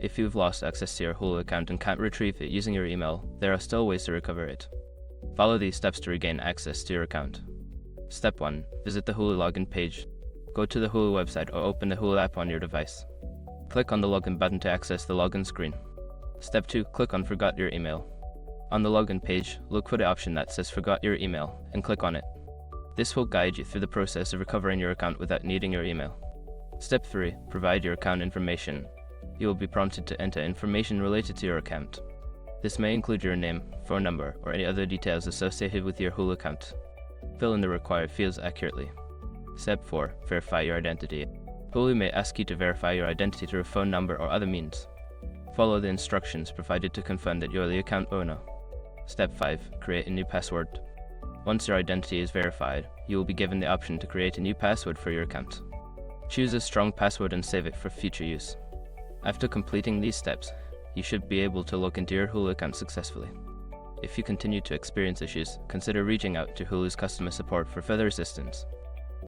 If you've lost access to your Hulu account and can't retrieve it using your email, there are still ways to recover it. Follow these steps to regain access to your account. Step 1. Visit the Hulu login page. Go to the Hulu website or open the Hulu app on your device. Click on the login button to access the login screen. Step 2. Click on Forgot Your Email. On the login page, look for the option that says Forgot Your Email and click on it. This will guide you through the process of recovering your account without needing your email. Step 3. Provide your account information. You will be prompted to enter information related to your account. This may include your name, phone number, or any other details associated with your Hulu account. Fill in the required fields accurately. Step 4. Verify your identity. Hulu may ask you to verify your identity through a phone number or other means. Follow the instructions provided to confirm that you're the account owner. Step 5. Create a new password. Once your identity is verified, you will be given the option to create a new password for your account. Choose a strong password and save it for future use. After completing these steps, you should be able to log into your Hulu account successfully. If you continue to experience issues, consider reaching out to Hulu's customer support for further assistance.